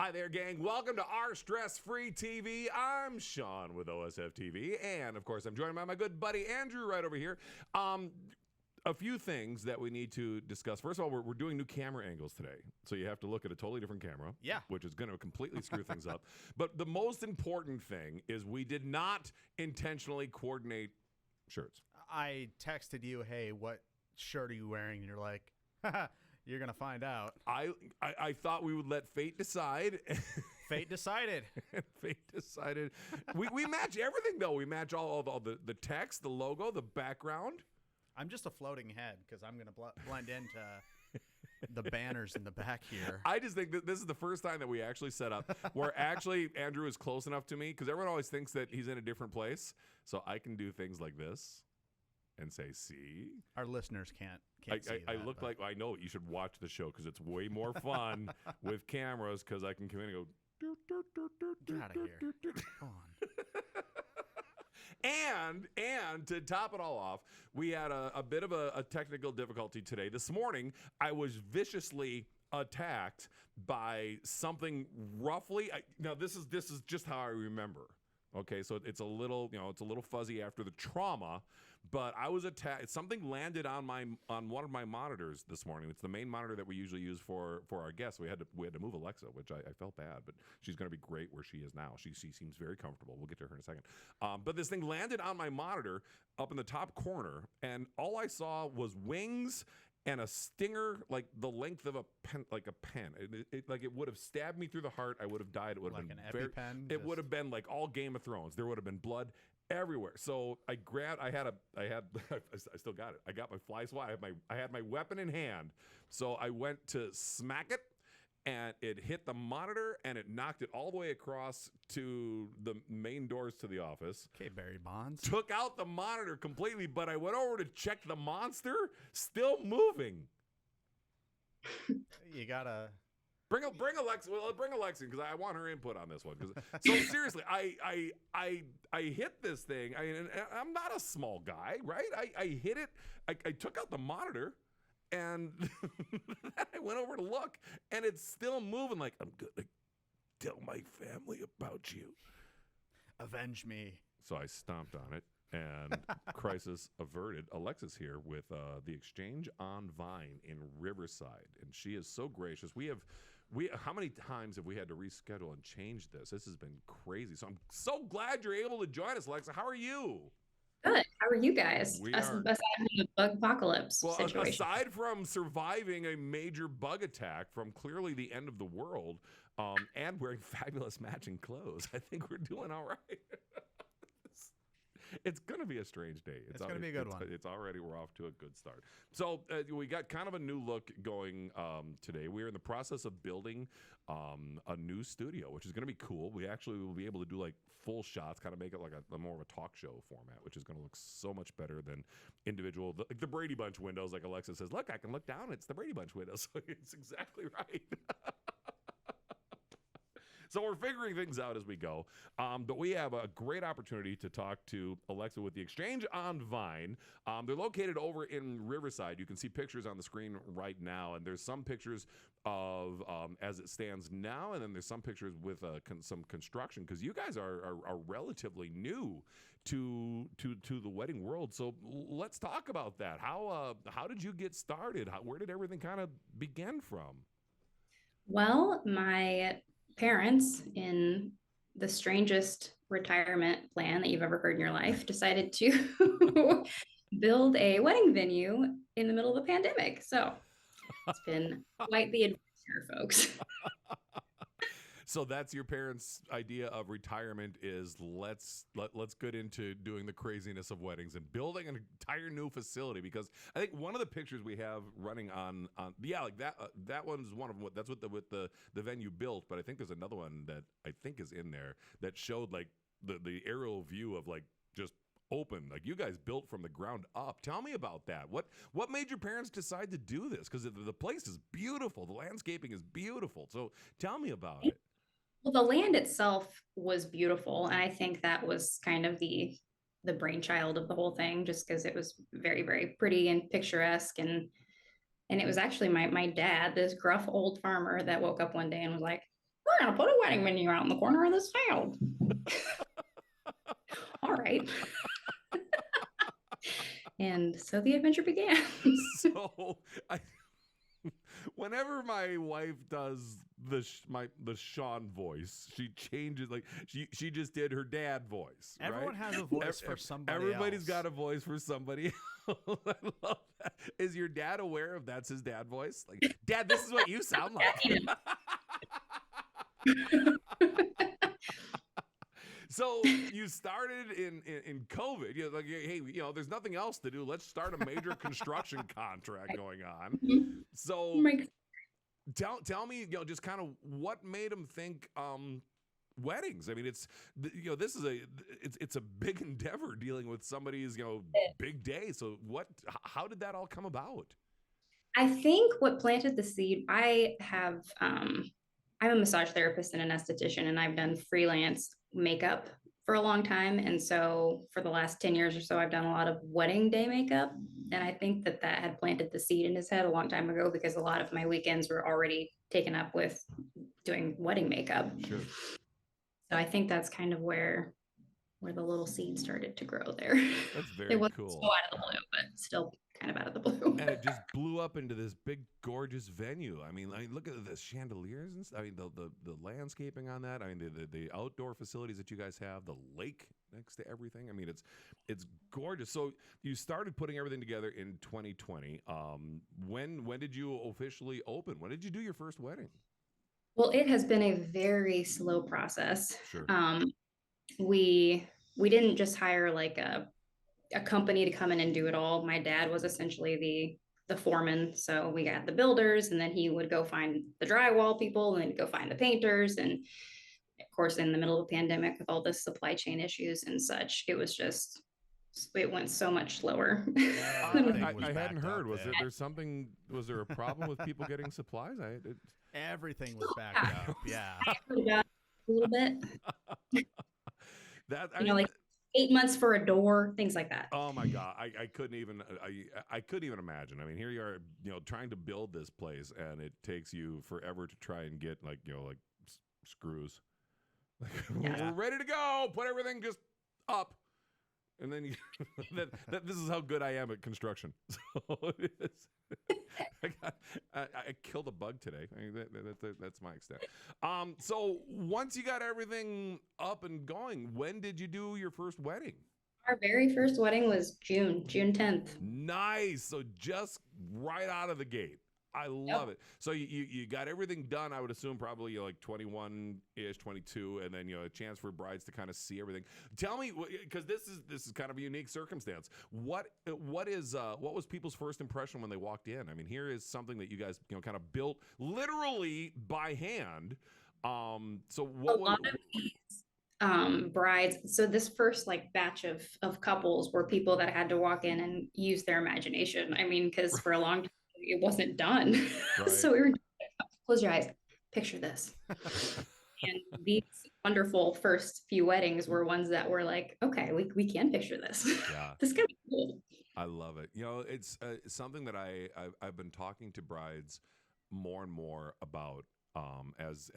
Hi there, gang. Welcome to our Stress-Free TV. I'm Sean with OSF TV, and of course, I'm joined by my good buddy Andrew right over here. A few things that we need to discuss. First of all, we're doing new camera angles today, so you have to look at a totally different camera, which is going to completely screw things up. But the most important thing is we did not intentionally coordinate shirts. I texted you, hey, what shirt are you wearing? And you're like, haha, you're going to find out. I thought we would let fate decide. Fate decided. Fate decided. We match everything, though. We match all the text, the logo, the background. I'm just a floating head because I'm going to blend into the banners in the back here. I just think that this is the first time that we actually set up where actually Andrew is close enough to me because everyone always thinks that he's in a different place. So I can do things like this and say, see? Our listeners can't see I that, look but like, I know you should watch the show because it's way more fun with cameras because I can come in and go, get out of here. Come on. And to top it all off, we had a bit of a technical difficulty today. This morning, I was viciously attacked by something roughly. Now, this is just how I remember. Okay, so it's a little fuzzy after the trauma, but I was attacked. Something landed on one of my monitors this morning. It's the main monitor that we usually use for our guests. We had to move Alexa, which I felt bad, but she's going to be great where she is now. She seems very comfortable. We'll get to her in a second. But this thing landed on my monitor up in the top corner, and all I saw was wings and a stinger like the length of a pen, like a pen. It would have stabbed me through the heart. I would have died. It would have Like been an EpiPen? It would have been like all Game of Thrones. There would have been blood everywhere. So I still got it. I got my fly swat. I had my weapon in hand. So I went to smack it, and it hit the monitor, and it knocked it all the way across to the main doors to the office. Okay, Barry Bonds. Took out the monitor completely, but I went over to check the monster, still moving. You gotta bring Alexa. Well, bring Alexa because I want her input on this one. So seriously, I hit this thing. I'm not a small guy, right? I hit it. I took out the monitor. And I went over to look, and it's still moving like, I'm going to tell my family about you. avenge me. So I stomped on it, and crisis averted. Alexa's here with the Exchange on Vine in Riverside, and she is so gracious. How many times have we had to reschedule and change this? This has been crazy. So I'm so glad you're able to join us, Alexa. How are you? Good. How are you guys? We Aside are. from the bug apocalypse Well, situation. aside from surviving a major bug attack from clearly the end of the world, and wearing fabulous matching clothes, I think we're doing all right. It's going to be a strange day. It's going to be a good one. It's already, we're off to a good start. So we got kind of a new look going today. We're in the process of building a new studio, which is going to be cool. We actually will be able to do like full shots, kind of make it like a more of a talk show format, which is going to look so much better than individual, like the Brady Bunch windows. Like Alexa says, look, I can look down. It's the Brady Bunch windows. So it's exactly right. So we're figuring things out as we go. But we have a great opportunity to talk to Alexa with the Exchange on Vine. They're located over in Riverside. You can see pictures on the screen right now. And there's some pictures of as it stands now. And then there's some pictures with some construction. Because you guys are relatively new to the wedding world. So let's talk about that. How did you get started? Where did everything kind of begin from? Well, my parents, in the strangest retirement plan that you've ever heard in your life, decided to build a wedding venue in the middle of the pandemic. So it's been quite the adventure, folks. So that's your parents' idea of retirement is let's get into doing the craziness of weddings and building an entire new facility, because I think one of the pictures we have running on like that one's one of them. That's with the venue built, but I think there's another one that I think is in there that showed like the aerial view of like just open, like you guys built from the ground up. Tell me about that. What made your parents decide to do this? Because the place is beautiful, the landscaping is beautiful. So tell me about it. Well, the land itself was beautiful, and I think that was kind of the brainchild of the whole thing, just because it was very, very pretty and picturesque, and it was actually my dad, this gruff old farmer, that woke up one day and was like, we're going to put a wedding venue out in the corner of this field. All right. And so the adventure began. So I, whenever my wife does the Sean voice, she changes, like she just did her dad voice. Everyone right? has a voice for somebody Everybody's else. got a voice for somebody else. I love that. Is your dad aware of that's his dad voice? Like, Dad, this is what you sound like. So you started in COVID. You're like, hey, there's nothing else to do. Let's start a major construction contract going on. So tell me, just kind of what made him think weddings. I mean, this is it's a big endeavor dealing with somebody's big day. So how did that all come about? I think what planted the seed, I'm a massage therapist and an esthetician, and I've done freelance makeup for a long time. And so for the last 10 years or so, I've done a lot of wedding day makeup. And I think that had planted the seed in his head a long time ago, because a lot of my weekends were already taken up with doing wedding makeup. Sure. So I think that's kind of where the little seed started to grow there. That's very it wasn't cool. so out of the blue, but still kind of out of the blue. And it just blew up into this big, gorgeous venue. I mean, look at the chandeliers and stuff. I mean, the landscaping on that. I mean, the outdoor facilities that you guys have, the lake next to everything. I mean, it's gorgeous. So you started putting everything together in 2020. When did you officially open? When did you do your first wedding? Well, it has been a very slow process. Sure. We didn't just hire like a company to come in and do it all. My dad was essentially the foreman. So we got the builders, and then he would go find the drywall people, and then go find the painters. And of course, in the middle of the pandemic with all the supply chain issues and such, it went so much slower. I hadn't heard. Was there a problem with people getting supplies? Everything was backed up. Yeah. I heard about it a little bit. I mean, like 8 months for a door, things like that. Oh my God. I couldn't even imagine. I mean, here you are, trying to build this place, and it takes you forever to try and get like screws. Yeah. We're ready to go. Put everything just up. And then this is how good I am at construction. So I killed a bug today. I mean, that's my extent. So once you got everything up and going, when did you do your first wedding? Our very first wedding was June 10th. Nice. So just right out of the gate. I love it. So you got everything done, I would assume probably like 21-ish, 22, and then a chance for brides to kind of see everything. Tell me, because this is kind of a unique circumstance. What was people's first impression when they walked in? I mean, here is something that you guys kind of built literally by hand. So what a lot of these brides, so this first like batch of couples were people that had to walk in and use their imagination. I mean, because for a long time it wasn't done. Right. So we were, close your eyes, picture this. And these wonderful first few weddings were ones that were like, okay, we can picture this. Yeah. This is gonna be cool. I love it. It's something that I've been talking to brides more and more about as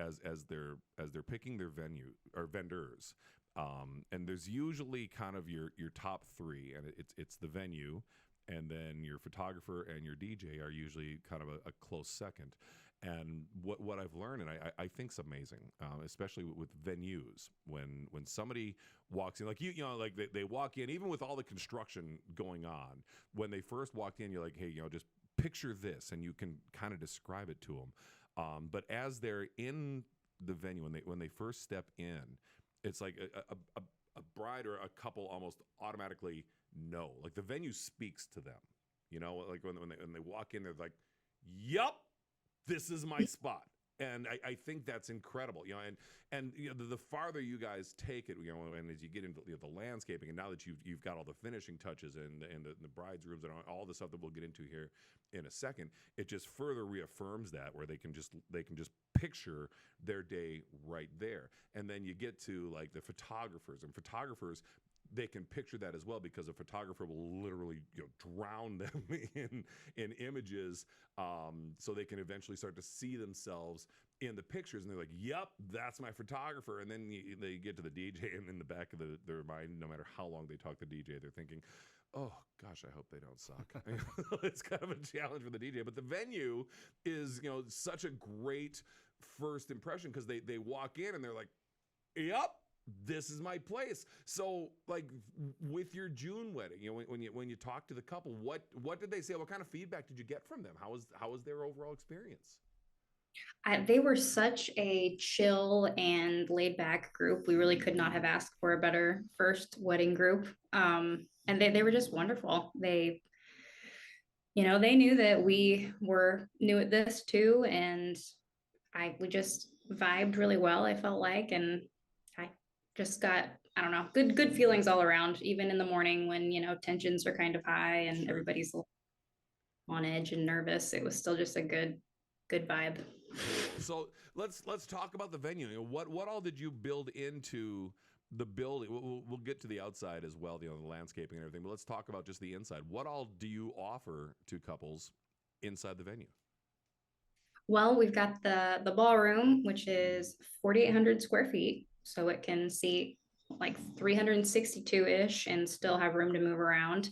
they're picking their venue or vendors. And there's usually kind of your top three, and it's the venue, and then your photographer and your DJ are usually kind of a close second. And what I've learned, and I think it's amazing, especially with venues, when somebody walks in, like like they walk in, even with all the construction going on, when they first walked in, you're like, hey, just picture this, and you can kind of describe it to them. But as they're in the venue, when they first step in, it's like a bride or a couple almost automatically know, like the venue speaks to them, like when they walk in, they're like, yup, this is my spot. And I think that's incredible, and the farther you guys take it, and as you get into the landscaping, and now that you've got all the finishing touches and the bride's rooms and all the stuff that we'll get into here in a second, it just further reaffirms that, where they can just picture their day right there. And then you get to like the photographers, they can picture that as well, because a photographer will literally drown them in images, so they can eventually start to see themselves in the pictures, and they're like, "Yep, that's my photographer." And then they get to the DJ, and in the back of their mind, no matter how long they talk to the DJ, they're thinking, "Oh gosh, I hope they don't suck." It's kind of a challenge for the DJ, but the venue is, such a great first impression because they walk in and they're like, "Yep, this is my place." So, like with your June wedding, when you talk to the couple, what did they say? What kind of feedback did you get from them? How was their overall experience? They were such a chill and laid back group. We really could not have asked for a better first wedding group. And they were just wonderful. They knew that we were new at this too. And we just vibed really well, I felt like. And I just got, I don't know, good feelings all around, even in the morning when, tensions are kind of high and Sure. everybody's on edge and nervous. It was still just a good vibe. So let's talk about the venue. What all did you build into the building? We'll get to the outside as well, the landscaping and everything. But let's talk about just the inside. What all do you offer to couples inside the venue? Well, we've got the ballroom, which is 4,800 square feet, so it can seat like 362-ish and still have room to move around.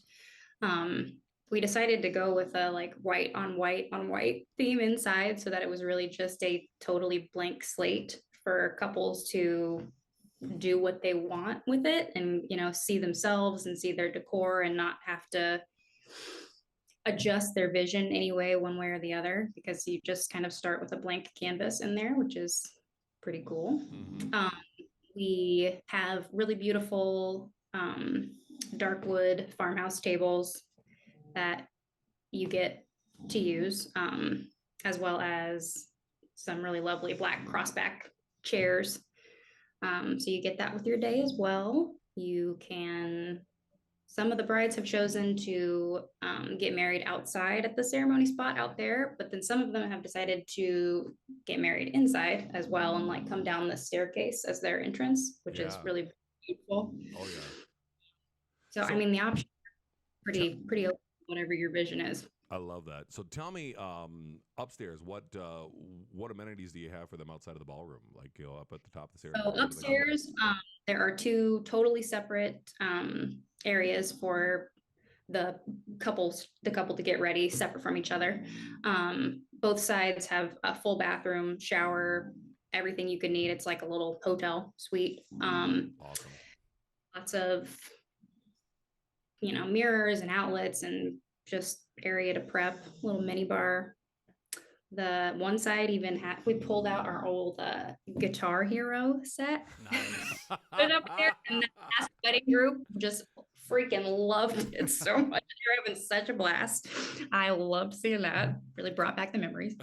We decided to go with a like white on white on white theme inside so that it was really just a totally blank slate for couples to do what they want with it and, see themselves and see their decor and not have to adjust their vision anyway, one way or the other, because you just kind of start with a blank canvas in there, which is pretty cool. We have really beautiful dark wood farmhouse tables that you get to use, as well as some really lovely black crossback chairs. So you get that with your day as well. Some of the brides have chosen to get married outside at the ceremony spot out there, but then some of them have decided to get married inside as well and like come down the staircase as their entrance, which is really beautiful. Oh yeah. So I mean, the option is pretty open, whatever your vision is. I love that. So tell me, upstairs, what amenities do you have for them outside of the ballroom? Like, up at the top of the ceremony? So upstairs, there are two totally separate areas for the couple to get ready, separate from each other. Both sides have a full bathroom, shower, everything you could need. It's like a little hotel suite. Awesome. Lots of mirrors and outlets and just area to prep, little mini bar. The one side even we pulled out our old Guitar Hero set. Nice. Put it up there, and the last wedding group just freaking loved it so much. They're having such a blast. I loved seeing that. Really brought back the memories.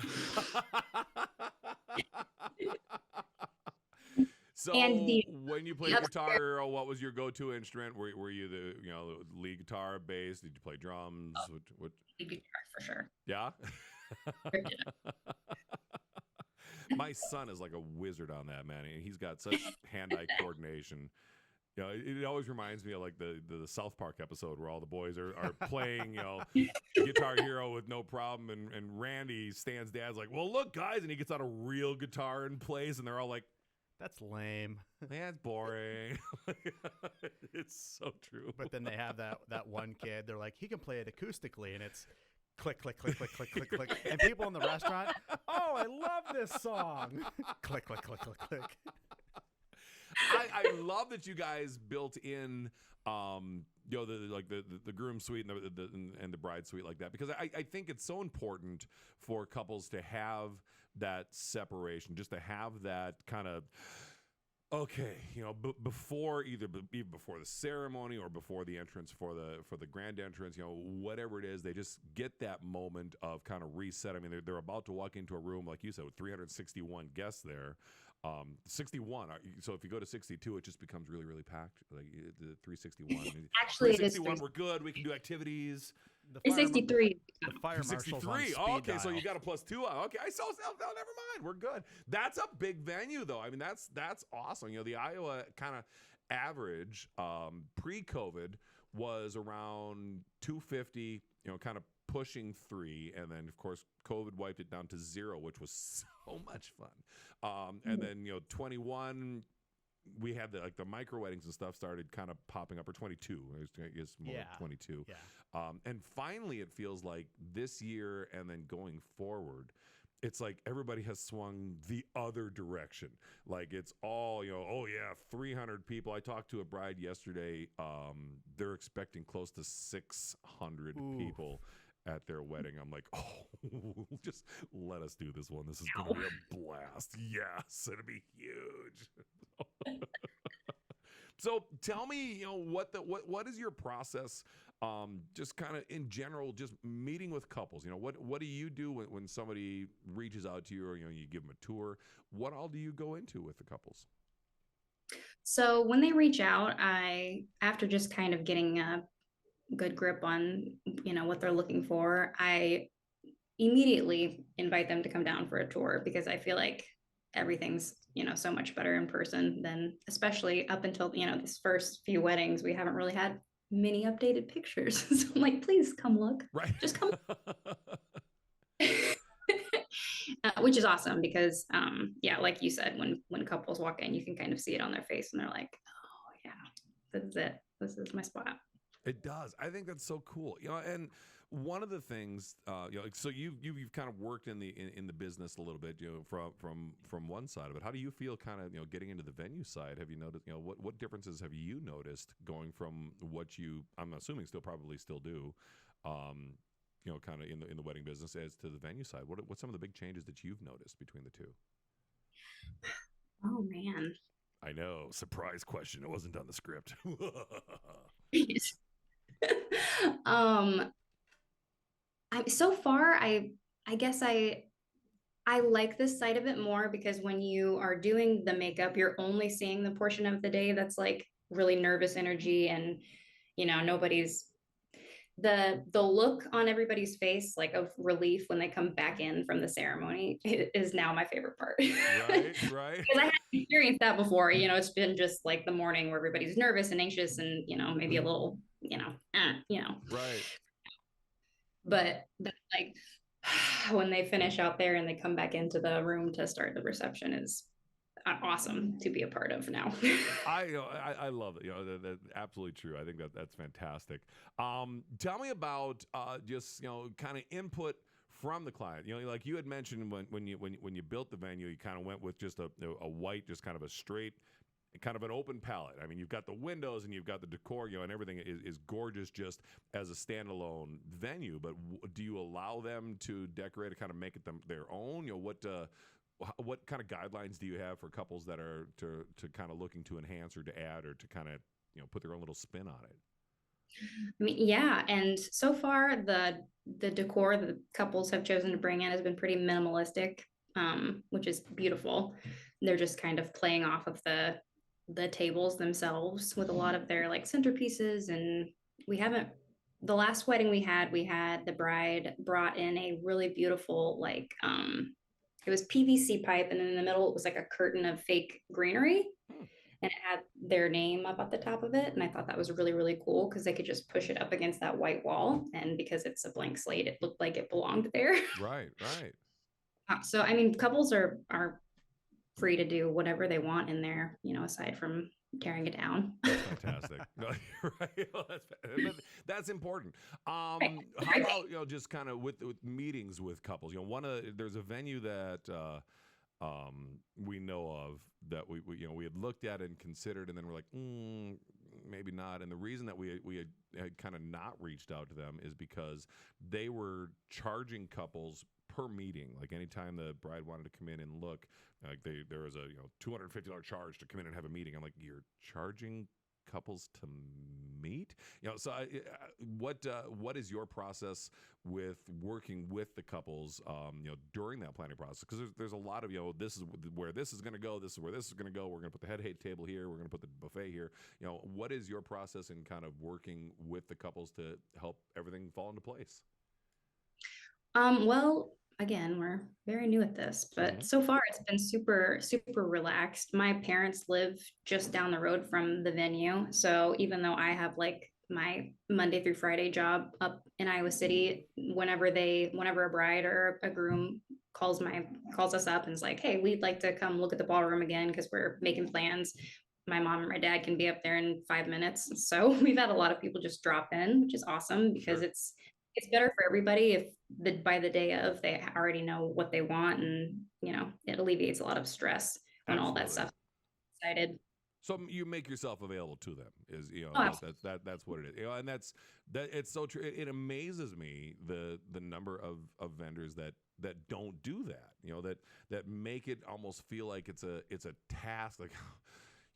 So And when you played guitar, what was your go-to instrument? Were you the lead guitar, bass? Did you play drums? What? Guitar for sure. Yeah. My son is like a wizard on that, man. He's got such hand-eye coordination. It always reminds me of like the South Park episode where all the boys are playing, Guitar Hero with no problem, and Randy, Stan's dad's like, "Well, look, guys," and he gets out a real guitar and plays, and they're all like, That's lame. "That's boring." It's so true. But then they have that one kid. They're like, he can play it acoustically, and it's click, click, click, click, click, click, click. And people in the restaurant, "Oh, I love this song." Click, click, click, click, click. I love that you guys built in, the groom suite and the bride suite like that, because I think it's so important for couples to have that separation, just to have that kind of, okay, before even before the ceremony or before the entrance for the grand entrance, whatever it is, they just get that moment of kind of reset. I mean, they're about to walk into a room, like you said, with 361 guests there. 61. So if you go to 62, it just becomes really, really packed. Like the 361. Actually, 361, we're good. We can do activities. The 363. The fire marshal's on 63. speed Okay, dial. so you got a +2. Okay, I saw. No, never mind. We're good. That's a big venue, though. I mean, that's awesome. The Iowa kind of average pre-COVID was around 250. Kind of pushing 3, and then of course COVID wiped it down to 0, which was so much fun. And then 21, we had the micro weddings and stuff started kind of popping up, or 22, I guess more like 22. Yeah. And finally, it feels like this year and then going forward, it's like everybody has swung the other direction. Like it's all, 300 people. I talked to a bride yesterday. They're expecting close to 600 people at their wedding. I'm like, oh, just let us do this one. This is going to be a blast. Yes, it'll be huge. So tell me, what is your process? Just kind of in general, just meeting with couples. What do you do when somebody reaches out to you, or you give them a tour? What all do you go into with the couples? So when they reach out, after just kind of getting a good grip on, what they're looking for, I immediately invite them to come down for a tour, because I feel like everything's, so much better in person than, especially up until, these first few weddings, we haven't really had many updated pictures. So I'm like, please come look. Right. Just come. Which is awesome because, like you said, when couples walk in, you can kind of see it on their face and they're like, oh yeah, this is it. This is my spot. It does. I think that's so cool. And one of the things, so you've kind of worked in the business a little bit, from one side of it. How do you feel kind of, getting into the venue side? Have you noticed, what differences have you noticed going from what I'm assuming probably still do, kind of in the wedding business, as to the venue side? What's some of the big changes that you've noticed between the two? Oh man. I know. Surprise question. It wasn't on the script. So far, I guess I like this side of it more, because when you are doing the makeup, you're only seeing the portion of the day that's like really nervous energy, and nobody's the look on everybody's face, like of relief when they come back in from the ceremony, is now my favorite part. Right. Because I haven't experienced that before. It's been just like the morning where everybody's nervous and anxious and, maybe a little, Right. But like when they finish out there and they come back into the room to start the reception is awesome to be a part of now. I love it. That's absolutely true. I think that's fantastic. Tell me about just kind of input from the client. Like you had mentioned when you built the venue, you kind of went with just a white, just kind of a straight, kind of an open palette. I mean, you've got the windows and you've got the decor, and everything is gorgeous just as a standalone venue. But do you allow them to decorate it, kind of make it their own? What kind of guidelines do you have for couples that are to kind of looking to enhance or to add or to kind of put their own little spin on it? I mean, yeah, and so far the decor that the couples have chosen to bring in has been pretty minimalistic, which is beautiful. They're just kind of playing off of the tables themselves with a lot of their like centerpieces, and the last wedding we had the bride brought in a really beautiful it was PVC pipe, and then in the middle it was like a curtain of fake greenery, and it had their name up at the top of it. And I thought that was really, really cool because they could just push it up against that white wall, and because it's a blank slate, it looked like it belonged there. Right. So I mean, couples are free to do whatever they want in there, aside from tearing it down. That's fantastic. No, you're right. Well, that's important. How about just kind of with meetings with couples? There's a venue that we know of that we had looked at and considered, and then we're like, maybe not. And the reason that we had kind of not reached out to them is because they were charging couples per meeting. Like anytime the bride wanted to come in and look, like there was a $250 charge to come in and have a meeting. I'm like, you're charging couples to meet? So what is your process with working with the couples during that planning process? Because there's a lot of this is where this is going to go, this is where this is going to go, we're going to put the head table here, we're going to put the buffet here. What is your process in kind of working with the couples to help everything fall into place? Well, again, we're very new at this, but so far it's been super, super relaxed. My parents live just down the road from the venue. So even though I have like my Monday through Friday job up in Iowa City. Whenever a bride or a groom calls us up and is like, hey, we'd like to come look at the ballroom again because we're making plans. My mom and my dad can be up there in 5 minutes. So we've had a lot of people just drop in, which is awesome because Sure. it's better for everybody if by the day of they already know what they want, and it alleviates a lot of stress when all that Absolutely. stuff is decided. So you make yourself available to them is, Oh, absolutely. that's what it is. And that it's so true. It amazes me the number of vendors that don't do that, that make it almost feel like it's a task, like,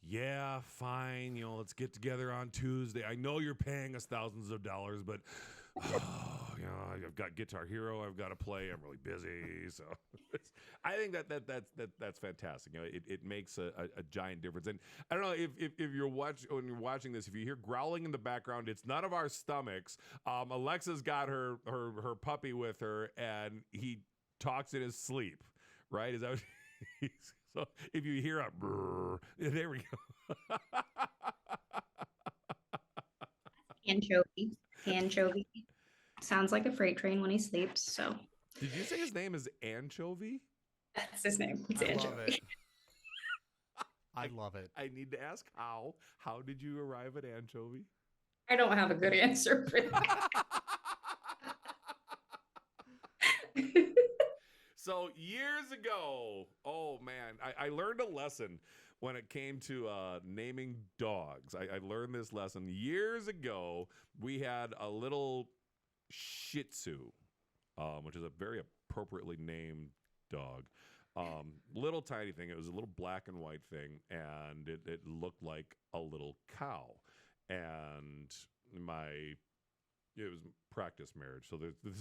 yeah, fine, let's get together on Tuesday. I know you're paying us thousands of dollars, but I've got Guitar Hero I've got to play. I'm really busy. So I think that's fantastic. It makes a giant difference. And I don't know if when you're watching this, if you hear growling in the background, it's none of our stomachs. Alexa's got her puppy with her, and he talks in his sleep. Right? Is that what so if you hear a brrr, there we go. Anchovy sounds like a freight train when he sleeps. So Did you say his name is Anchovy? that's his name. It's I love Anchovy. it. I love it. I need to ask how. How did you arrive at Anchovy? I don't have a good answer for that. So years ago, oh man, I learned a lesson when it came to naming dogs. I learned this lesson years ago. We had a little Shih Tzu, which is a very appropriately named dog. Little tiny thing. It was a little black and white thing, and it looked like a little cow. And it was practice marriage. So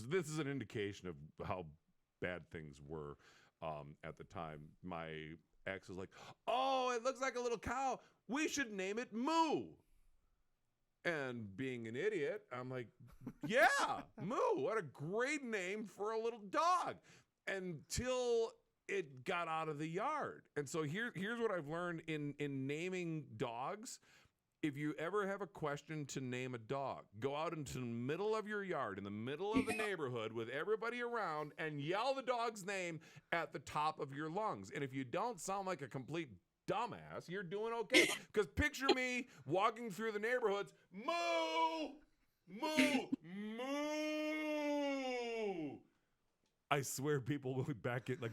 this is an indication of how bad things were at the time. My ex was like, "Oh, it looks like a little cow. We should name it Moo." And being an idiot, I'm like, "Yeah, Moo. What a great name for a little dog." Until it got out of the yard. And so here's what I've learned in naming dogs. If you ever have a question to name a dog, go out into the middle of your yard, in the middle of the neighborhood with everybody around, and yell the dog's name at the top of your lungs. And if you don't sound like a complete dumbass, you're doing okay. Because picture me walking through the neighborhoods, moo, moo, moo. I swear people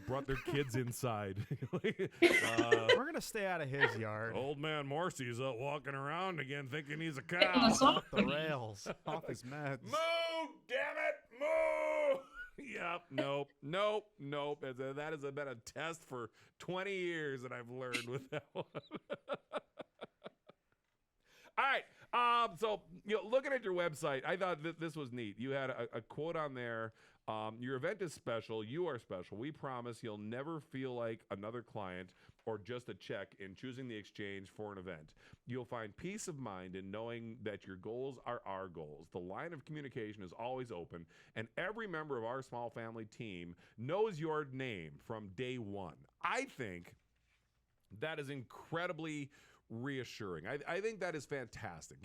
brought their kids inside. We're going to stay out of his yard. Old man Morrissey's out walking around again thinking he's a Getting cow. the song. Off the rails. Off his meds. Moo! Damn it! Moo! Yep. Nope. That has been a test for 20 years that I've learned with that one. All right. So, looking at your website, I thought that this was neat. You had a quote on there. Your event is special. You are special. We promise you'll never feel like another client or just a check in choosing the exchange for an event. You'll find peace of mind in knowing that your goals are our goals. The line of communication is always open, and every member of our small family team knows your name from day one. I think that is incredibly reassuring. I think that is fantastic.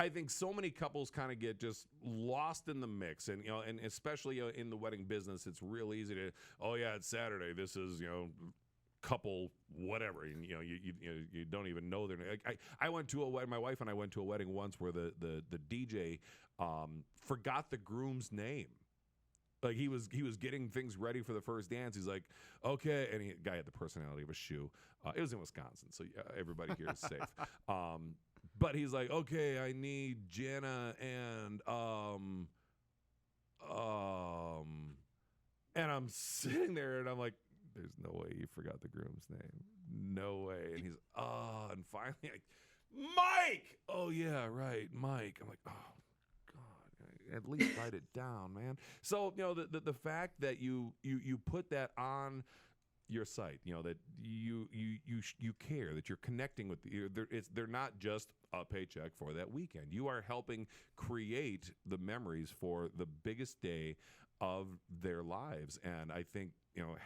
I think so many couples kind of get just lost in the mix, and and especially in the wedding business, it's real easy to, oh yeah, it's Saturday. This is couple whatever, and you don't even know their name. I went to a wedding. My wife and I went to a wedding once where the DJ forgot the groom's name. Like he was getting things ready for the first dance. He's like, okay, and guy had the personality of a shoe. It was in Wisconsin, so everybody here is safe. But he's like, okay, I need Jana and and I'm sitting there and I'm like, there's no way you forgot the groom's name. No way. And he's and finally like, Mike. Oh yeah, right, Mike. I'm like, oh God, at least write it down, man. So the fact that you put that on your site, that you care, that you're connecting with they're not just a paycheck for that weekend. You are helping create the memories for the biggest day of their lives, and I think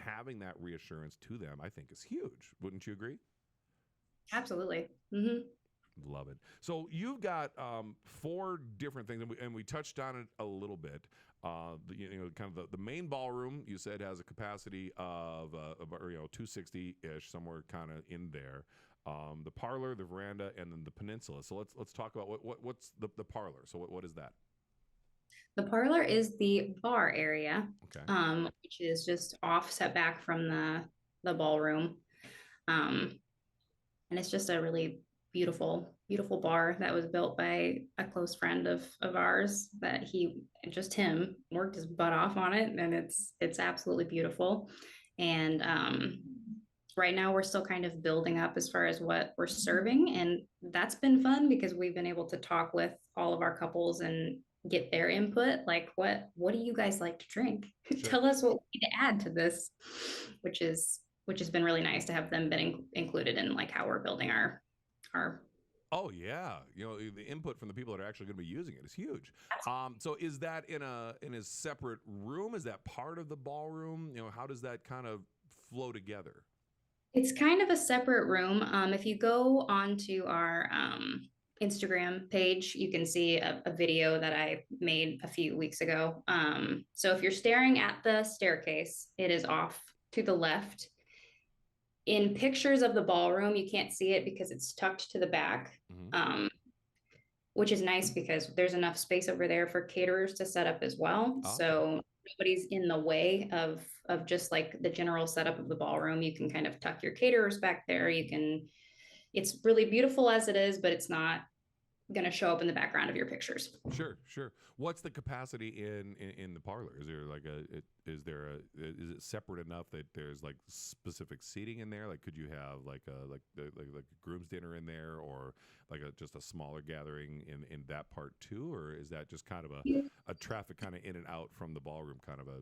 having that reassurance to them, I think, is huge. Wouldn't you agree? Absolutely. Mm-hmm. Love it. So you've got 4 different things, and we touched on it a little bit. Kind of the main ballroom you said has a capacity of 260-ish, somewhere kind of in there. The parlor, the veranda, and then the peninsula. So let's talk about what's the parlor. So what is that? The parlor is the bar area, Okay. which is just off set back from the ballroom. And it's just a really beautiful bar that was built by a close friend of ours that him worked his butt off on it, and it's absolutely beautiful. And right now we're still kind of building up as far as what we're serving, and that's been fun because we've been able to talk with all of our couples and get their input, like what do you guys like to drink? Sure. Tell us what we need to add to this, which has been really nice to have them been included in like how we're building our Oh yeah, the input from the people that are actually going to be using it is huge. So is that in a separate room? Is that part of the ballroom? How does that kind of flow together? It's kind of a separate room. If you go onto our Instagram page, you can see a video that I made a few weeks ago. So if you're staring at the staircase, it is off to the left. In pictures of the ballroom, you can't see it because it's tucked to the back, which is nice because there's enough space over there for caterers to set up as well. Okay. So nobody's in the way of just like the general setup of the ballroom. You can kind of tuck your caterers back there. It's really beautiful as it is, but it's not going to show up in the background of your pictures. Sure. What's the capacity in the parlor? Is there is it separate enough that there's like specific seating in there? Like, could you have like a groom's dinner in there, or like just a smaller gathering in that part too, or is that just kind of a traffic kind of in and out from the ballroom kind of a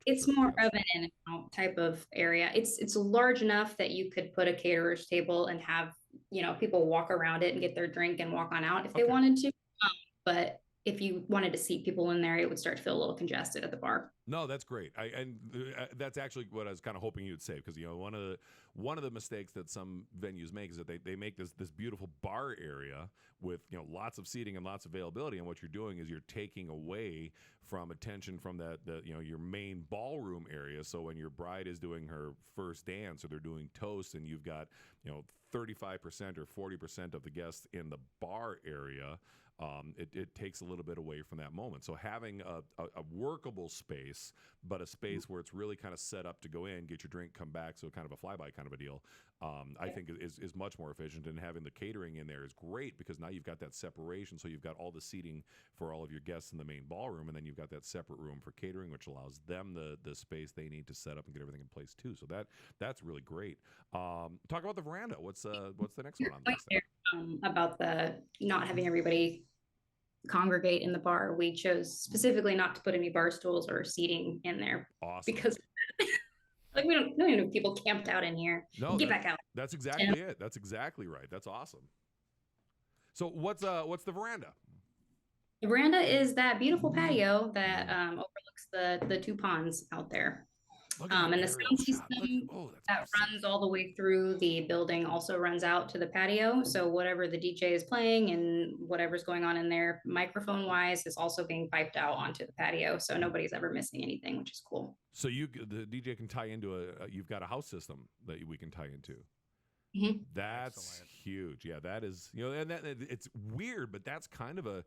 it's more of an in and out type of area. It's large enough that you could put a caterer's table and have people walk around it and get their drink and walk on out if they wanted to. But if you wanted to seat people in there, it would start to feel a little congested at the bar. No, that's great. That's actually what I was kind of hoping you would say, because one of the mistakes that some venues make is that they make this beautiful bar area with lots of seating and lots of availability, and what you're doing is you're taking away from attention from your main ballroom area. So when your bride is doing her first dance, or they're doing toast, and you've got 35% or 40% of the guests in the bar area, it takes a little bit away from that moment. So having a workable space, but a space where it's really kind of set up to go in, get your drink, come back, so kind of a flyby kind of a deal, I think is much more efficient. And having the catering in there is great, because now you've got that separation. So you've got all the seating for all of your guests in the main ballroom, and then you've got that separate room for catering, which allows them the space they need to set up and get everything in place too. So that's really great. Talk about the veranda. What's the next one on the list? About the not having everybody congregate in the bar, we chose specifically not to put any bar stools or seating in there. Awesome. Because like we don't know people camped out in here. No, get back out. That's exactly it. That's exactly right. That's awesome. So what's the veranda? The veranda is that beautiful patio that overlooks the 2 ponds out there. And the sound system that runs all the way through the building also runs out to the patio. So whatever the DJ is playing and whatever's going on in there, microphone wise, is also being piped out onto the patio. So nobody's ever missing anything, which is cool. So the DJ can tie into you've got a house system that we can tie into. Mm-hmm. That's excellent. Huge. Yeah, that is, and it's weird, but that's kind of a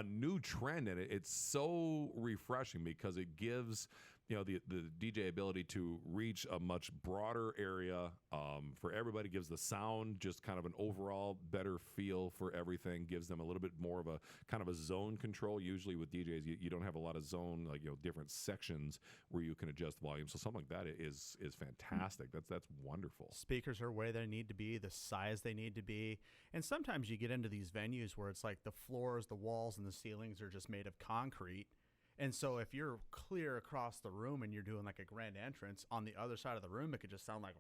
new trend, and it's so refreshing because it gives the DJ ability to reach a much broader area for everybody. Gives the sound just kind of an overall better feel for everything. Gives them a little bit more of a kind of a zone control. Usually with DJs, you don't have a lot of zone, like different sections where you can adjust volume. So something like that is fantastic. That's wonderful. Speakers are where they need to be, the size they need to be. And sometimes you get into these venues where it's like the floors, the walls, and the ceilings are just made of concrete. And so if you're clear across the room and you're doing like a grand entrance, on the other side of the room, it could just sound like,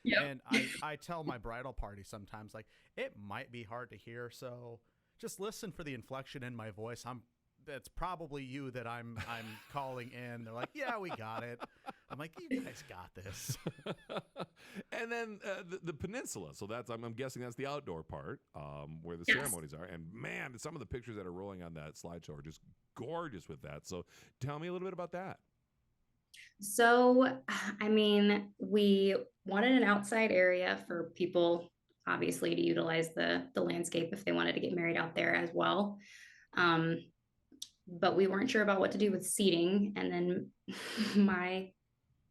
yeah. And I tell my bridal party sometimes, like, it might be hard to hear. So just listen for the inflection in my voice. That's probably you that I'm calling in. They're like, yeah, we got it. I'm like, you guys got this. And then the peninsula. So I'm guessing that's the outdoor part where the Yes. ceremonies are. And man, some of the pictures that are rolling on that slideshow are just gorgeous with that. So tell me a little bit about that. So, I mean, we wanted an outside area for people, obviously, to utilize the landscape if they wanted to get married out there as well. Um, but we weren't sure about what to do with seating. And then my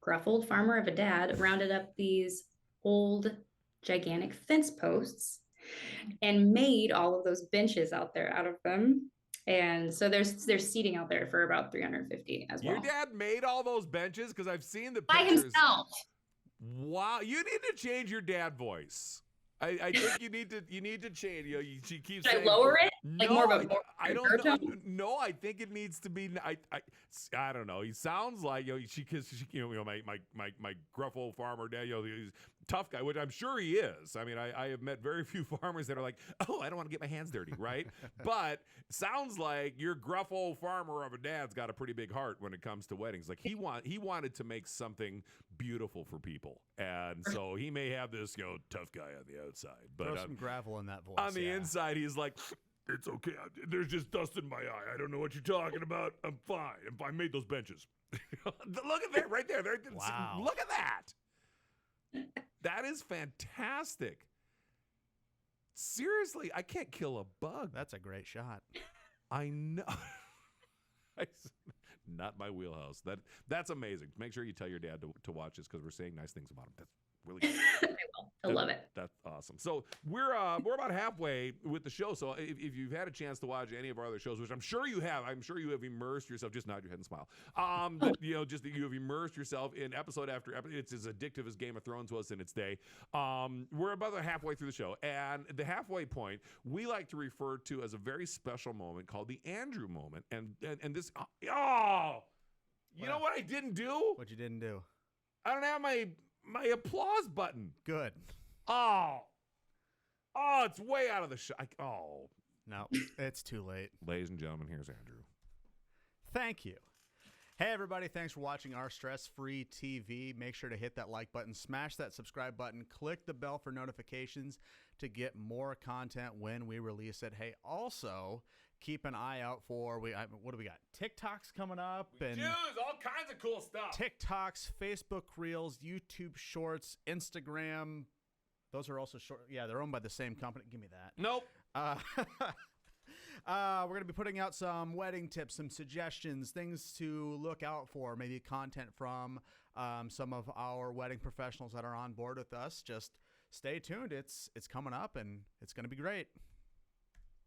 gruff old farmer of a dad rounded up these old, gigantic fence posts and made all of those benches out there out of them. And so there's seating out there for about 350 as well. Your dad made all those benches? Because I've seen the By pictures. himself. Wow, you need to change your dad voice. I think you need to change. She keeps Should saying, I lower it? Like no, more of a I don't know. baritone? No, I think it needs to be. I don't know. He sounds like my gruff old farmer dad. He's a tough guy, which I'm sure he is. I mean, I have met very few farmers that are like, oh, I don't want to get my hands dirty, right? But sounds like your gruff old farmer of a dad's got a pretty big heart when it comes to weddings. Like he wanted to make something beautiful for people, and so he may have this tough guy on the outside, but Throw some gravel in that voice. on the inside he's like, it's okay. There's just dust in my eye. I don't know what you're talking about. I'm fine. I made those benches. Look at that right there. Wow. Look at that. That is fantastic. Seriously, I can't kill a bug. That's a great shot. I know. Not my wheelhouse. That's amazing. Make sure you tell your dad to watch this because we're saying nice things about him. That's really good. I will. He'll love it. That's awesome. So we're about halfway with the show. So if you've had a chance to watch any of our other shows, which I'm sure you have immersed yourself. Just nod your head and smile. Just that you have immersed yourself in episode after episode. It's as addictive as Game of Thrones was in its day. We're about halfway through the show, and the halfway point we like to refer to as a very special moment called the Andrew moment. And this, you know what I didn't do? What you didn't do? I don't have my applause button. Good. Oh, it's way out of the shot. No, it's too late. Ladies and gentlemen, here's Andrew. Thank you. Hey, everybody. Thanks for watching our stress-free TV. Make sure to hit that like button, smash that subscribe button, click the bell for notifications to get more content when we release it. Hey, also, keep an eye out for, what do we got? TikToks coming up. Dude, all kinds of cool stuff. TikToks, Facebook Reels, YouTube Shorts, Instagram. Those are also short. Yeah, they're owned by the same company. Give me that. Nope. We're going to be putting out some wedding tips, some suggestions, things to look out for, maybe content from some of our wedding professionals that are on board with us. Just stay tuned. It's coming up, and it's going to be great.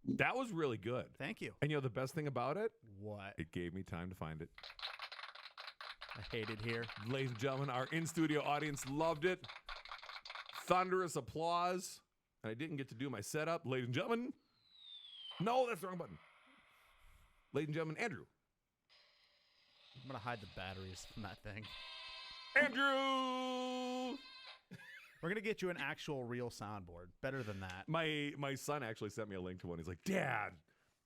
That was really good. Thank you. And the best thing about it? What? It gave me time to find it. I hate it here. Ladies and gentlemen, our in-studio audience loved it. Thunderous applause. And I didn't get to do my setup. Ladies and gentlemen. No, that's the wrong button. Ladies and gentlemen, Andrew. I'm going to hide the batteries from that thing. Andrew! We're going to get you an actual real soundboard. Better than that. My son actually sent me a link to one. He's like, Dad,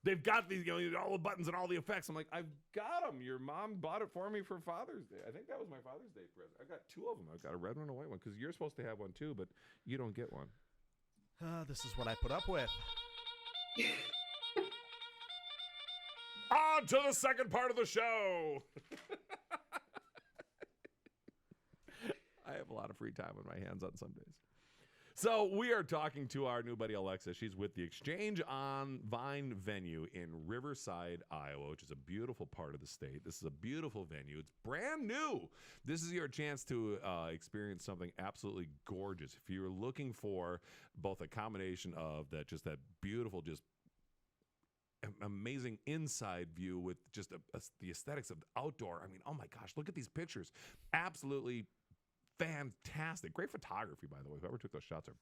they've got these, all the buttons and all the effects. I'm like, I've got them. Your mom bought it for me for Father's Day. I think that was my Father's Day present. I got two of them. I've got a red one and a white one because you're supposed to have one too, but you don't get one. This is what I put up with. On to the second part of the show. I have a lot of free time on my hands on some days. So we are talking to our new buddy Alexa. She's with the Exchange on Vine venue in Riverside, Iowa, which is a beautiful part of the state. This is a beautiful venue. It's brand new. This is your chance to experience something absolutely gorgeous. If you're looking for both a combination of that beautiful, just amazing inside view with just the aesthetics of the outdoor. I mean, oh my gosh, look at these pictures. Absolutely fantastic. Great photography, by the way. Whoever took those shots are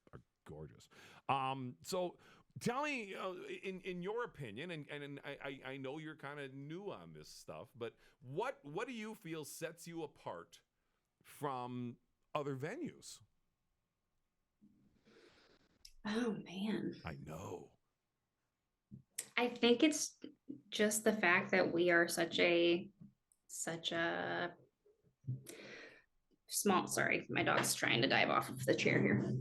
gorgeous. So tell me, in your opinion, and I know you're kind of new on this stuff, but what do you feel sets you apart from other venues? Oh, man. I know. I think it's just the fact that we are such a small, sorry, my dog's trying to dive off of the chair here.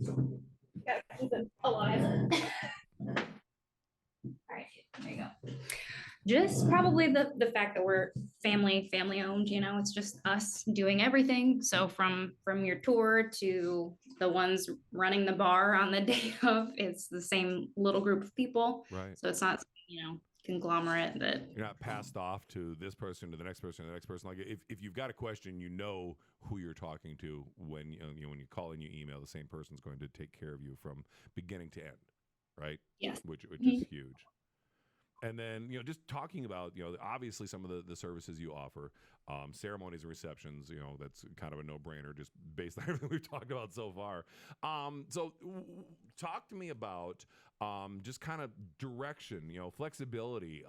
Gotta keep him alive. All right, there you go. Just probably the fact that we're family owned, you know, it's just us doing everything. So from your tour to the ones running the bar on the day of, it's the same little group of people. Right. So it's not, you know, conglomerate that You're not passed off to this person, to the next person, to the next person. Like if you've got a question, you know who you're talking to when when you call and you email. The same person's going to take care of you from beginning to end, right? yes. Which is huge. And then, just talking about, obviously some of the services you offer, ceremonies and receptions, that's kind of a no-brainer just based on everything we've talked about so far. So talk to me about just kind of direction, flexibility,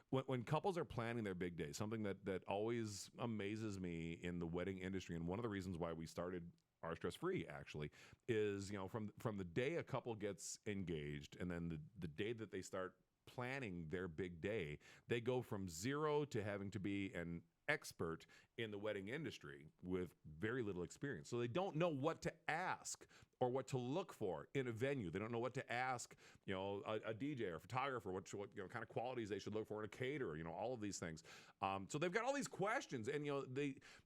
when couples are planning their big day, something that always amazes me in the wedding industry. And one of the reasons why we started Our Stress Free actually is, from the day a couple gets engaged and then the day that they start planning their big day, they go from zero to having to be an expert in the wedding industry with very little experience. So they don't know what to ask or what to look for in a venue. They don't know what to ask, a DJ or photographer, what kind of qualities they should look for in a caterer, all of these things. So they've got all these questions, and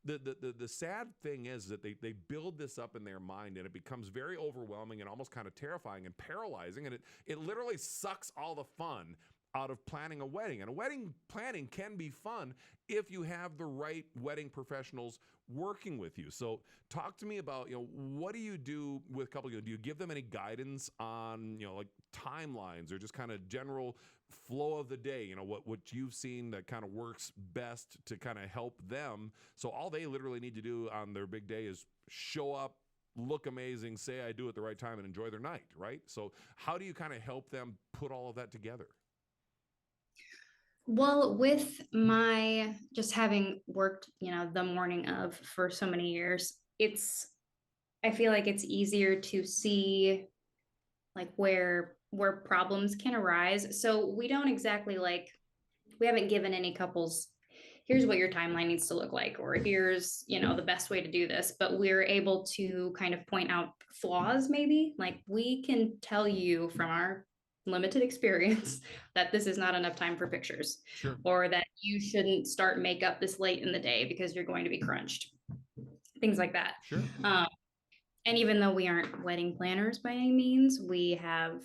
the sad thing is that they build this up in their mind, and it becomes very overwhelming and almost kind of terrifying and paralyzing, and it literally sucks all the fun out of planning a wedding. And a wedding planning can be fun if you have the right wedding professionals working with you. So talk to me about, what do you do with couples? Do you give them any guidance on, like timelines or just kind of general flow of the day, what you've seen that kind of works best to kind of help them? So all they literally need to do on their big day is show up, look amazing, say I do at the right time, and enjoy their night, right? So how do you kind of help them put all of that together? Well, with my just having worked, the morning of for so many years, I feel like it's easier to see like where problems can arise. So we don't exactly we haven't given any couples, here's what your timeline needs to look like, or here's, the best way to do this, but we're able to kind of point out flaws maybe. Like we can tell you from our limited experience that this is not enough time for pictures. Sure. Or that you shouldn't start makeup this late in the day because you're going to be crunched, things like that. Sure. And even though we aren't wedding planners by any means, we have,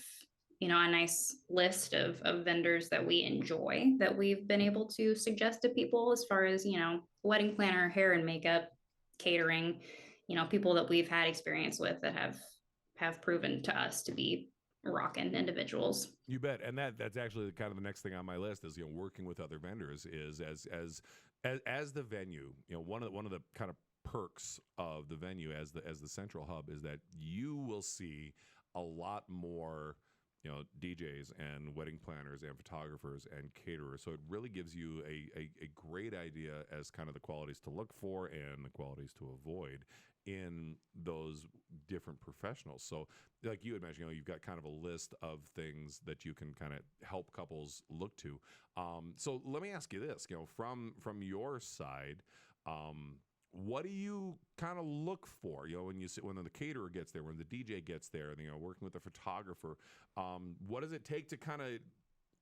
a nice list of vendors that we enjoy that we've been able to suggest to people as far as, wedding planner, hair and makeup, catering, people that we've had experience with that have proven to us to be rockin' individuals. You bet. And that's actually kind of the next thing on my list is, working with other vendors is as the venue, one of the kind of perks of the venue as the central hub is that you will see a lot more, DJs and wedding planners and photographers and caterers. So it really gives you a great idea as kind of the qualities to look for and the qualities to avoid in those different professionals. So like you had mentioned, you've got kind of a list of things that you can kind of help couples look to. So let me ask you this, from your side, what do you kind of look for, when the caterer gets there, when the DJ gets there, working with the photographer, what does it take to kind of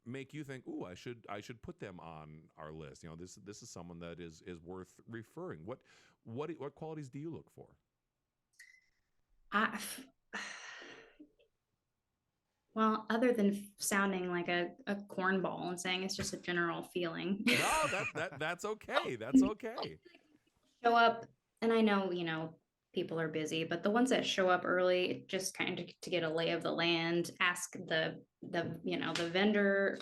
make you think, ooh, I should put them on our list? This is someone that is worth referring. What qualities do you look for? Well, other than sounding like a cornball and saying it's just a general feeling. No, that's okay. That's okay. Show up, and I know, people are busy, but the ones that show up early, just kind of to get a lay of the land, ask the vendors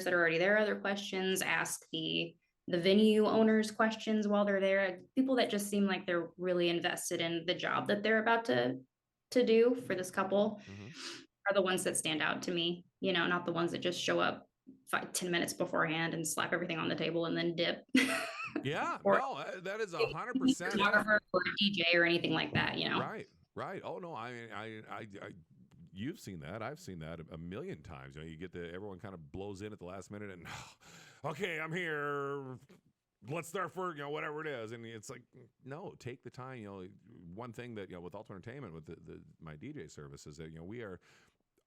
that are already there other questions, ask the venue owners questions while they're there. People that just seem like they're really invested in the job that they're about to do for this couple are the ones that stand out to me, not the ones that just show up 10 minutes beforehand and slap everything on the table and then dip. Yeah, or no, that is 100%. Photographer or a DJ or anything like that, Right. Oh no, I you've seen that. I've seen that a million times. You get everyone kind of blows in at the last minute and okay, I'm here. let's start for, whatever it is. And it's like, no, take the time. One thing that, with Ultimate Entertainment, with my DJ service is that, we are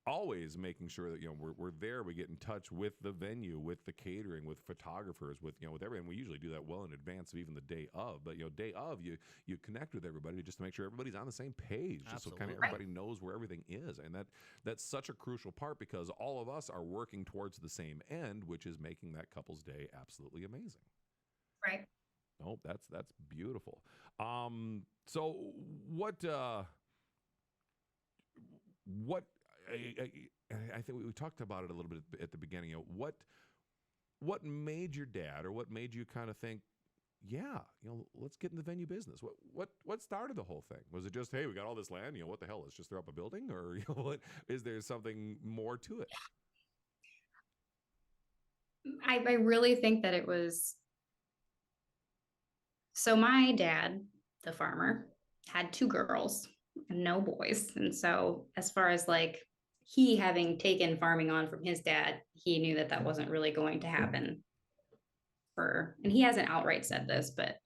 always making sure that, we're there. We get in touch with the venue, with the catering, with photographers, with, with everything. We usually do that well in advance of even the day of, but, day of, you connect with everybody just to make sure everybody's on the same page, just so kind of everybody knows where everything is. And that's such a crucial part, because all of us are working towards the same end, which is making that couple's day absolutely amazing. Right. Oh, that's beautiful. So what I think we talked about it a little bit at the beginning. What made your dad, or what made you kind of think, yeah, let's get in the venue business? What started the whole thing? Was it just, hey, we got all this land, what the hell? Let's just throw up a building, or what? Is there something more to it? I really think that it was. So my dad, the farmer, had 2 girls and no boys. And so as far as like he having taken farming on from his dad, he knew that that wasn't really going to happen and he hasn't outright said this, but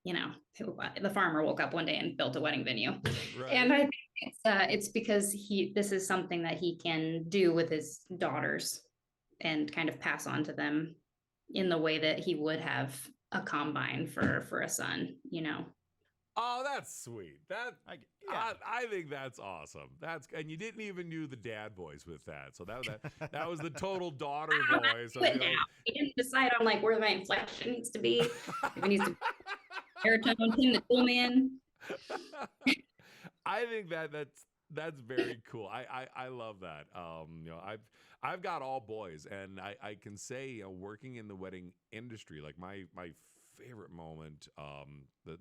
the farmer woke up one day and built a wedding venue. Right. And I think it's because this is something that he can do with his daughters and kind of pass on to them in the way that he would have a combine for a son, Oh, that's sweet. I think that's awesome. And you didn't even do the dad voice with that. So that was the total daughter voice. I didn't decide on like where my inflection needs to be. If it needs to be baritone, Tim the Cool Man. I think that's very cool. I love that. I've got all boys, and I can say, working in the wedding industry, like my favorite moment,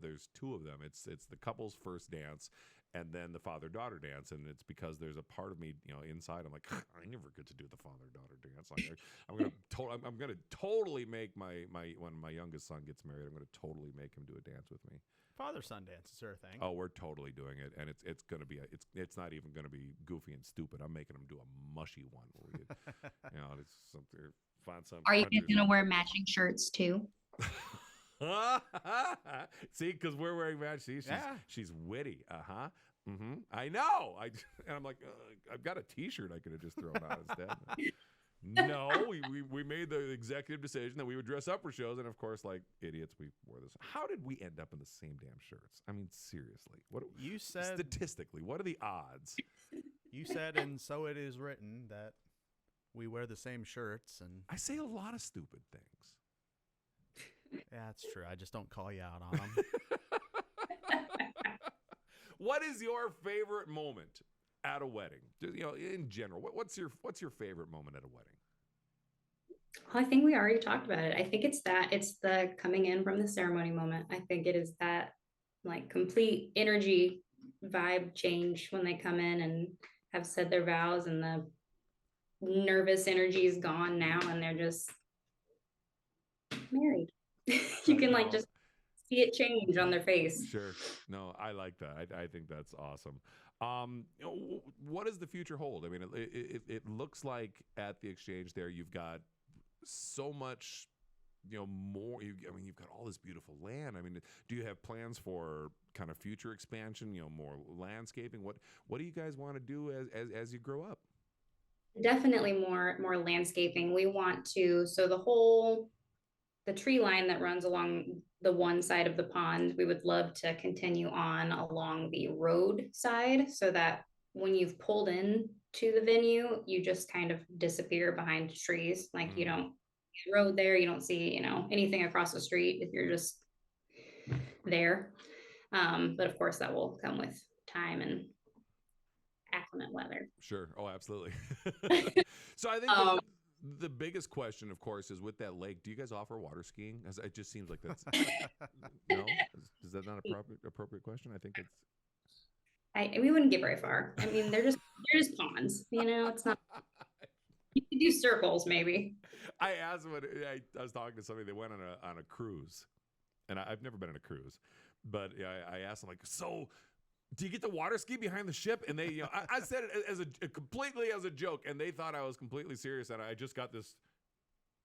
there's 2 of them. It's the couple's first dance, and then the father-daughter dance. And it's because there's a part of me, inside, I'm like, I never get to do the father-daughter dance. Like, I'm gonna totally make when my youngest son gets married, I'm gonna totally make him do a dance with me. Father-son dance is their thing. Oh, we're totally doing it, and it's gonna be it's not even gonna be goofy and stupid. I'm making them do a mushy one where we get, it's something, find some. Are you guys gonna wear matching shirts too? See, because we're wearing match. See, she's witty. Mm-hmm. I know. And I'm like, I've got a T-shirt I could have just thrown out instead. No, we made the executive decision that we would dress up for shows, and of course, like idiots, we wore this. How did we end up in the same damn shirts? I mean, seriously, what you said? Statistically, what are the odds? You said, and so it is written, that we wear the same shirts, and I say a lot of stupid things. Yeah, that's true. I just don't call you out on them. What is your favorite moment at a wedding? In general, what's your favorite moment at a wedding? I think we already talked about it. I think it's the coming in from the ceremony moment. I think it is that like complete energy vibe change when they come in and have said their vows, and the nervous energy is gone now, and they're just married. You can just see it change on their face. Sure. No, I like that. I think that's awesome. What does the future hold? I mean, it looks like at the exchange there, you've got so much, more. You've got all this beautiful land. I mean, do you have plans for kind of future expansion? More landscaping. What do you guys want to do as you grow up? Definitely more landscaping. We want to. So the tree line that runs along the one side of the pond, we would love to continue on along the road side, so that when you've pulled in to the venue, you just kind of disappear behind trees. Like you don't see the road there, you don't see, anything across the street if you're just there. But of course that will come with time and acclimate weather. Sure. Oh, absolutely. So I think the biggest question, of course, is with that lake. Do you guys offer water skiing? It just seems like that's no. Is that not an appropriate question? I think it's. We wouldn't get very far. I mean, they're just ponds. It's not. You can do circles, maybe. I asked when I was talking to somebody. They went on a cruise, and I've never been on a cruise, but I asked them, like, so. Do you get the water ski behind the ship? And they, I said it completely as a joke, and they thought I was completely serious. And I just got this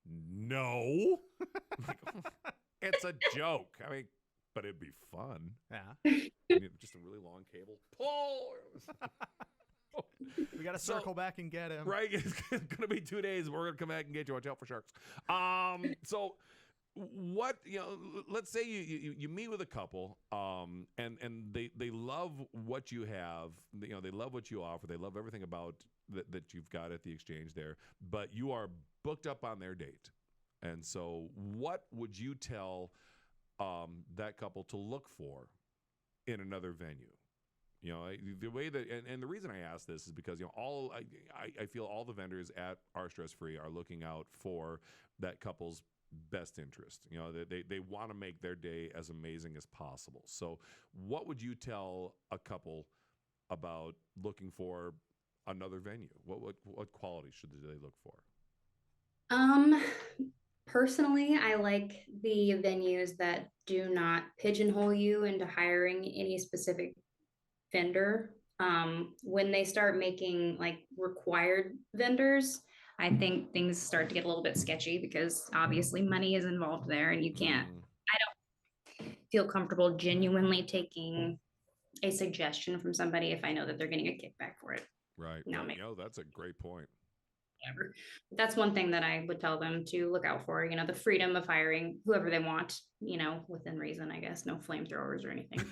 No. Like, it's a joke. I mean, but it'd be fun. Yeah. Just a really long cable. Pull. We got to circle back and get him. Right. It's going to be 2 days. We're going to come back and get you. Watch out for sharks. So what, let's say you meet with a couple, and they love what you have, they love what you offer. They love everything about that you've got at the exchange there, but you are booked up on their date. And so what would you tell that couple to look for in another venue? The way that, and the reason I ask this is because, I feel all the vendors at Our Stress Free are looking out for that couple's best interest. They want to make their day as amazing as possible. So what would you tell a couple about looking for another venue? What qualities should they look for? Personally, I like the venues that do not pigeonhole you into hiring any specific vendor. When they start making like required vendors, I think things start to get a little bit sketchy because obviously money is involved there, and I don't feel comfortable genuinely taking a suggestion from somebody if I know that they're getting a kickback for it. Right. Now, That's a great point. Whatever. That's one thing that I would tell them to look out for, the freedom of hiring whoever they want, within reason, I guess, no flamethrowers or anything.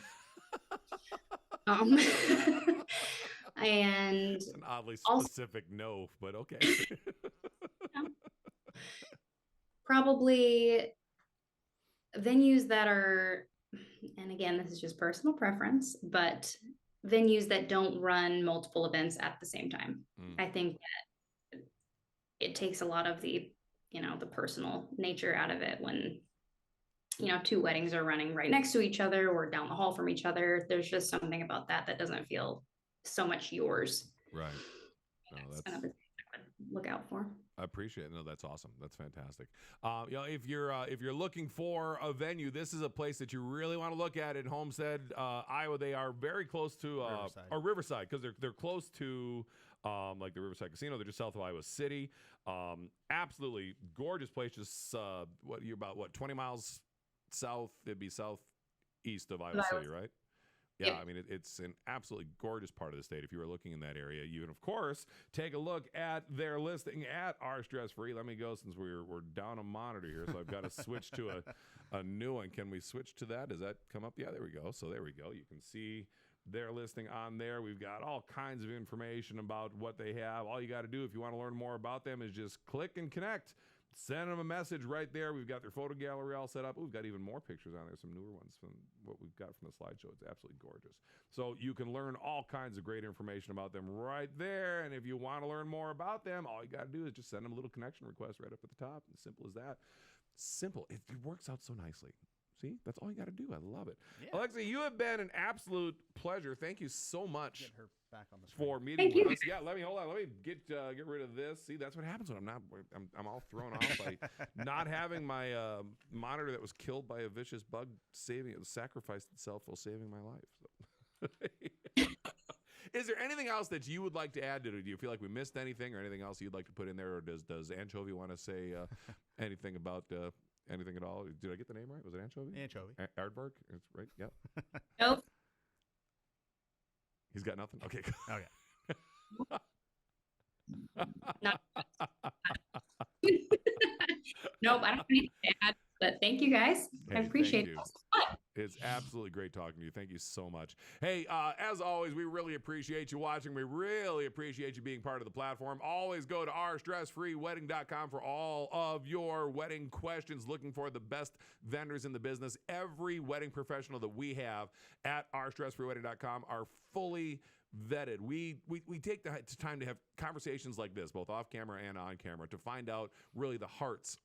And it's an oddly specific no, but okay. Probably venues that are, and again, this is just personal preference, but venues that don't run multiple events at the same time. I think that it takes a lot of the personal nature out of it when two weddings are running right next to each other or down the hall from each other. There's just something about that doesn't feel so much yours. Right. No, that's another thing I would look out for. I appreciate it. No, that's awesome. That's fantastic. If you're looking for a venue, this is a place that you really want to look at in Homestead, Iowa. They are very close to Riverside, because they're close to like the Riverside Casino. They're just south of Iowa City. Absolutely gorgeous place. Just you're about 20 miles south. It'd be southeast of Iowa City, right? Yeah, I mean, it's an absolutely gorgeous part of the state. If you were looking in that area, you can, of course, take a look at their listing at Our Stress Free. Let me go, since we're down a monitor here, so I've got to switch to a new one. Can we switch to that? Does that come up? Yeah, there we go. So there we go. You can see their listing on there. We've got all kinds of information about what they have. All you got to do if you want to learn more about them is just click and connect. Send them a message right there. We've got their photo gallery all set up. Ooh, we've got even more pictures on there, some newer ones from what we've got from the slideshow. It's absolutely gorgeous. So you can learn all kinds of great information about them right there. And if you want to learn more about them, all you got to do is just send them a little connection request right up at the top. As simple as that. Simple. It works out so nicely. See, that's all you got to do. I love it. Yeah. Alexa, you have been an absolute pleasure. Thank you so much. Get her back on the screen. For meeting with us. Yeah, let me get rid of this. See, that's what happens when I'm all thrown off by not having my monitor that was killed by a vicious bug sacrificed itself while saving my life. So. Is there anything else that you would like to add to it? Do you feel like we missed anything, or anything else you'd like to put in there, or does Anchovy want to say anything about anything at all? Did I get the name right? Was it Anchovy? Anchovy. Aardvark? It's right. Yep. Nope. He's got nothing. Okay. Okay. Nope, I don't have anything to add, but thank you guys. Hey, I appreciate it. It's absolutely great talking to you. Thank you so much. Hey, as always, we really appreciate you watching. We really appreciate you being part of the platform. Always go to ourstressfreewedding.com for all of your wedding questions, looking for the best vendors in the business. Every wedding professional that we have at ourstressfreewedding.com are fully vetted. We take the time to have conversations like this, both off camera and on camera, to find out really the hearts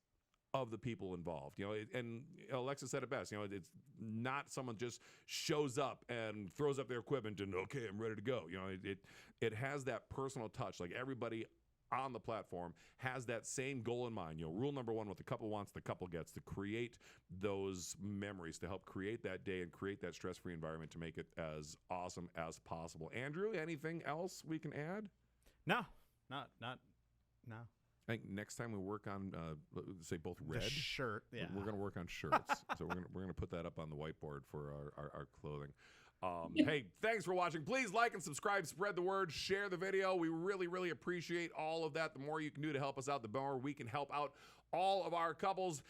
of the people involved. And Alexa said it best. It's not someone just shows up and throws up their equipment and, okay, I'm ready to go. It has that personal touch. Like, everybody on the platform has that same goal in mind. Rule number one: what the couple wants, the couple gets, to create those memories, to help create that day and create that stress-free environment to make it as awesome as possible. Andrew, anything else we can add? No. I think next time we work on, say both red. The shirt. Yeah. We're going to work on shirts. So we're gonna put that up on the whiteboard for our clothing. Hey, thanks for watching. Please like and subscribe, spread the word, share the video. We really, really appreciate all of that. The more you can do to help us out, the more we can help out all of our couples.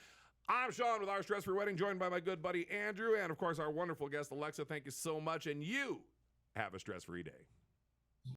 I'm Sean with Our Stress Free Wedding, joined by my good buddy Andrew, and of course our wonderful guest Alexa. Thank you so much, and you have a stress-free day.